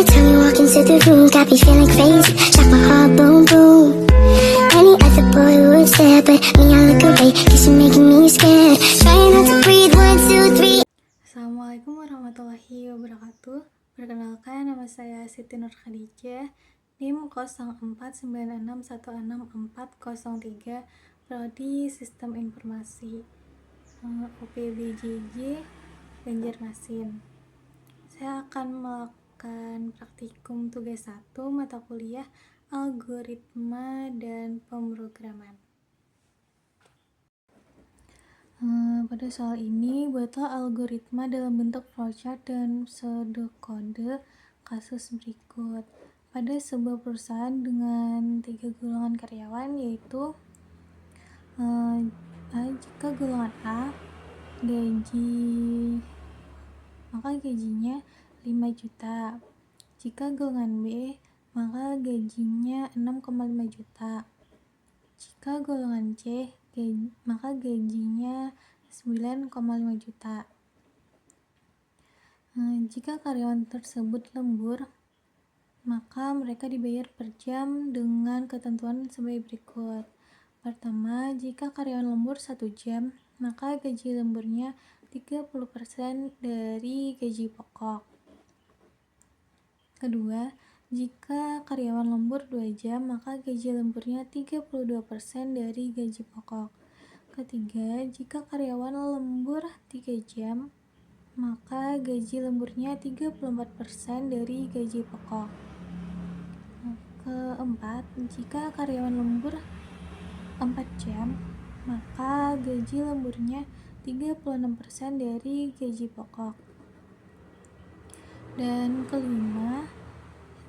time you walk into the room, got me feeling crazy, like my heart boom boom. Any other boy would stare, but me I look away, cause you're making me scared. Trying not to breathe, 1, 2, 3. Assalamualaikum warahmatullahi wabarakatuh. Perkenalkan, nama saya Siti Nur Khadijah, NIM 0496166403, Prodi Sistem Informasi, UPBJJ Banjarmasin. Saya akan melakukan praktikum tugas 1 mata kuliah Algoritma dan Pemrograman. Pada soal ini, buatlah algoritma dalam bentuk flowchart dan pseudokode kasus berikut. Pada sebuah perusahaan dengan 3 golongan karyawan, yaitu jika golongan A maka gajinya 5 juta. Jika golongan B, maka gajinya 6,5 juta. Jika golongan C, maka gajinya 9,5 juta. Jika karyawan tersebut lembur, maka mereka dibayar per jam dengan ketentuan sebagai berikut. Pertama, jika karyawan lembur 1 jam, maka gaji lemburnya 30% dari gaji pokok. Kedua, jika karyawan lembur 2 jam, maka gaji lemburnya 32% dari gaji pokok. Ketiga, jika karyawan lembur 3 jam, maka gaji lemburnya 34% dari gaji pokok. Keempat, jika karyawan lembur 4 jam, maka gaji lemburnya 36% dari gaji pokok. Dan kelima,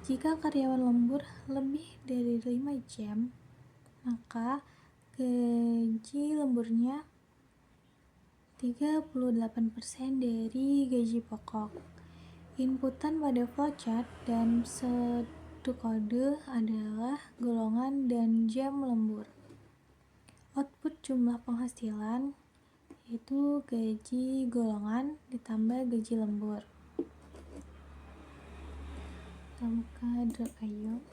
jika karyawan lembur lebih dari 5 jam, maka gaji lemburnya 38% dari gaji pokok. Inputan pada flowchart dan pseudokode adalah golongan dan jam lembur. Output jumlah penghasilan yaitu gaji golongan ditambah gaji lembur. Kita buka Draw.io.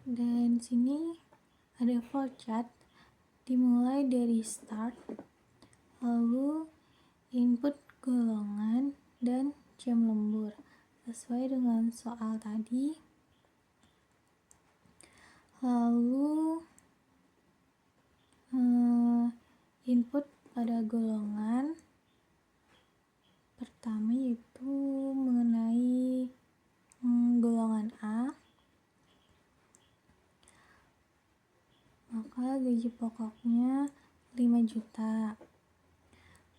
Dan sini ada flowchart dimulai dari start, lalu input golongan dan jam lembur sesuai dengan soal tadi. Lalu input pada golongan pertama yaitu mengenai golongan A, maka gaji pokoknya 5 juta.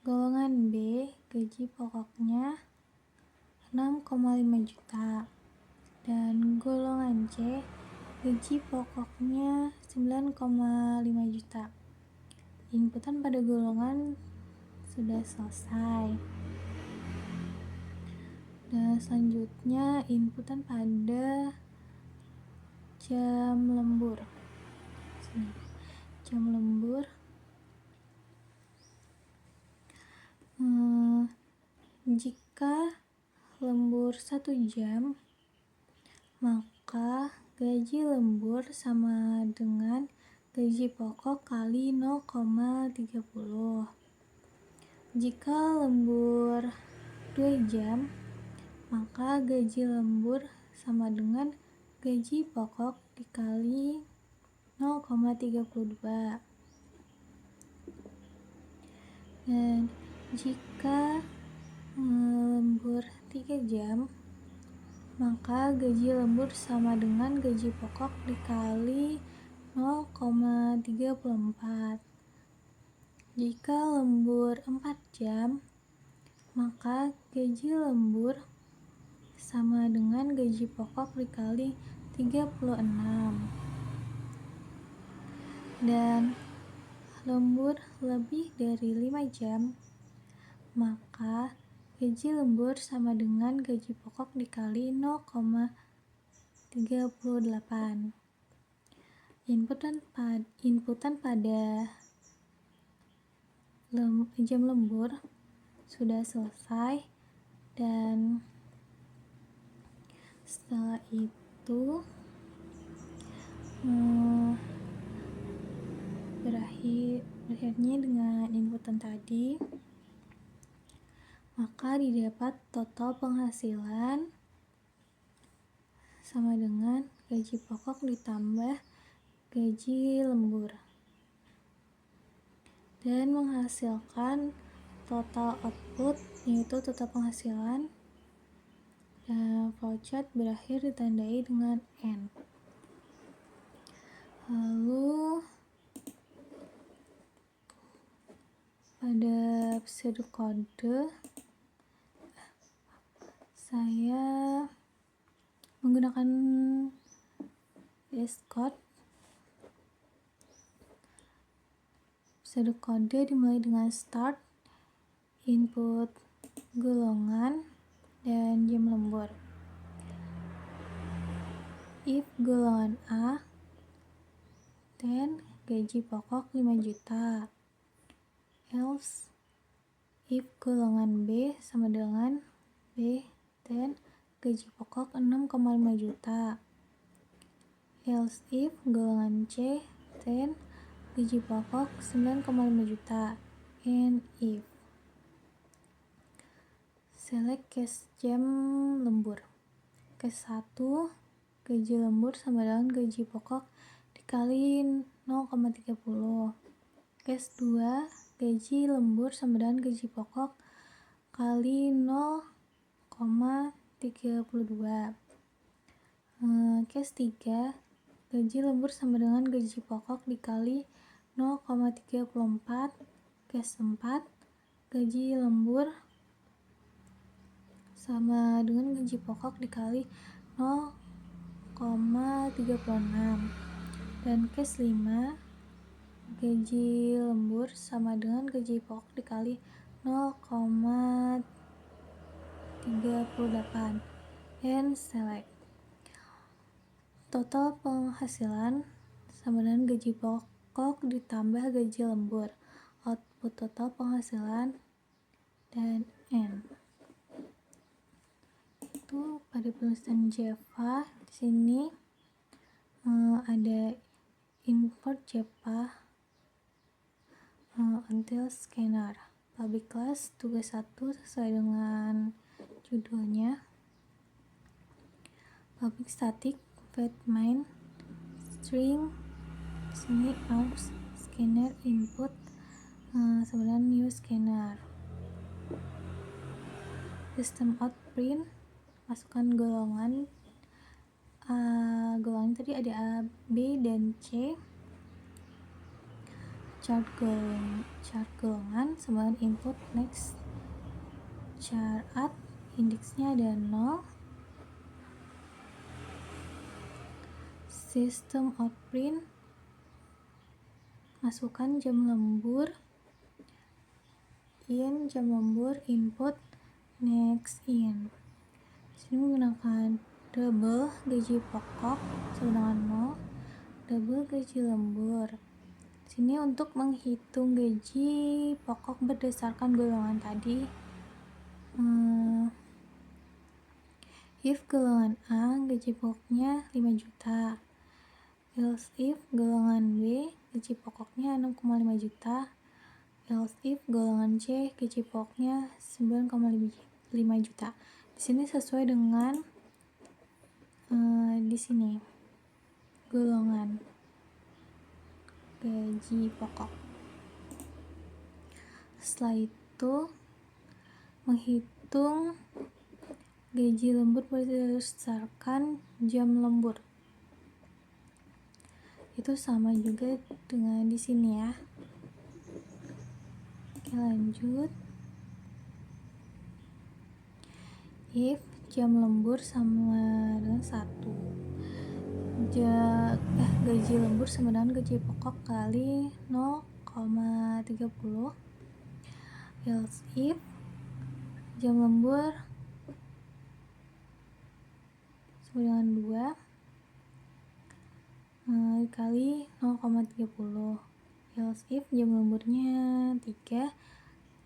Golongan B, gaji pokoknya 6,5 juta. Dan golongan C, gaji pokoknya 9,5 juta. Inputan pada golongan sudah selesai. Dan selanjutnya inputan pada jam lembur. Jam lembur jika lembur 1 jam, maka gaji lembur sama dengan gaji pokok kali 0,30. Jika lembur 2 jam, maka gaji lembur sama dengan gaji pokok dikali 0,32. Dan jika lembur 3 jam, maka gaji lembur sama dengan gaji pokok dikali 0,34. Jika lembur 4 jam, maka gaji lembur sama dengan gaji pokok dikali 36. Dan lembur lebih dari 5 jam, maka gaji lembur sama dengan gaji pokok dikali 0,38. Inputan pada jam lembur sudah selesai. Dan setelah itu berakhirnya dengan inputan tadi, maka didapat total penghasilan sama dengan gaji pokok ditambah gaji lembur, dan menghasilkan total output, yaitu total penghasilan. Flowchart berakhir ditandai dengan N. Lalu pada pseudocode saya menggunakan VS Code. Pseudocode dimulai dengan start, input golongan, dan jam lembur. If golongan A, then gaji pokok 5 juta. Else, if golongan B sama dengan B, then gaji pokok 6,5 juta. Else if golongan C, then gaji pokok 9,5 juta. And if. Select case jam lembur. Case 1, gaji lembur sama dengan gaji pokok dikali 0,30. Case 2, gaji lembur sama dengan gaji pokok kali 0,32. Case 3, gaji lembur sama dengan gaji pokok dikali 0,34. Case 4, gaji lembur sama dengan gaji pokok dikali 0,36. Dan case 5, gaji lembur sama dengan gaji pokok dikali 0,38. And select. Total penghasilan sama dengan gaji pokok ditambah gaji lembur. Output total penghasilan dan N. Itu pada penulisan Java. Di sini ada import Java until scanner. Public class tugas 1 sesuai dengan judulnya. Public static void main string. Di sini out scanner input sama dengan new scanner. System out print, masukkan golongan. Golongan tadi ada A, B, dan C. Chart golongan sama dengan input next char add, indeksnya ada 0. System out print, masukkan jam lembur. In jam lembur, input next in. Di sini menggunakan double gaji pokok sama dengan 0, double gaji lembur. Di sini untuk menghitung gaji pokok berdasarkan golongan tadi. If golongan A gaji pokoknya 5 juta. Else if golongan B gaji pokoknya 6,5 juta. Else if golongan C gaji pokoknya 9,5 juta. Di sini sesuai dengan di sini golongan gaji pokok. Setelah itu menghitung gaji lembur berdasarkan jam lembur. Itu sama juga dengan di sini ya. Oke, lanjut. If jam lembur sama dengan 1, gaji lembur sama dengan gaji pokok kali 0,30. Else if jam lembur sama dengan 2 kali 0,30. Else if jam lemburnya 3,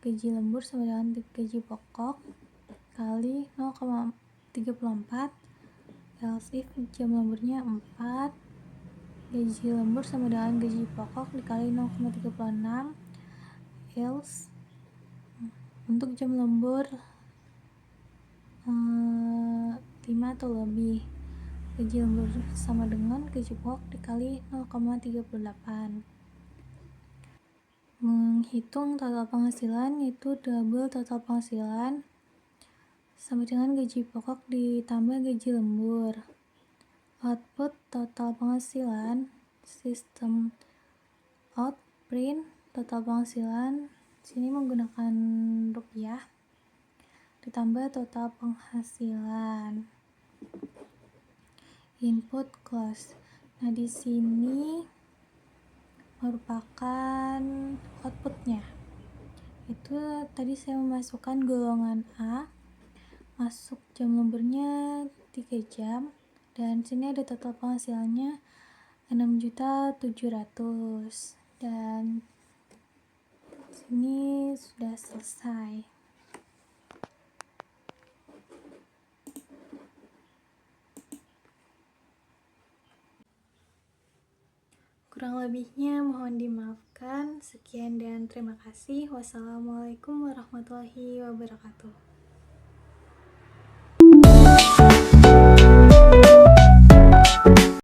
gaji lembur sama dengan gaji pokok dikali 0,34, else if jam lemburnya 4, gaji lembur sama dengan gaji pokok dikali 0,36, else untuk jam lembur 5 atau lebih, gaji lembur sama dengan gaji pokok dikali 0,38. Menghitung total penghasilan yaitu double total penghasilan sama dengan gaji pokok ditambah gaji lembur. Output total penghasilan, sistem out print total penghasilan, sini menggunakan rupiah, ditambah total penghasilan. Input cost. Nah, di sini merupakan outputnya. Itu tadi saya memasukkan golongan A, masuk jam lemburnya 3 jam, dan sini ada total penghasilannya 6.700.000, dan sini sudah selesai. Kurang lebihnya mohon dimaafkan. Sekian dan terima kasih. Wassalamualaikum warahmatullahi wabarakatuh.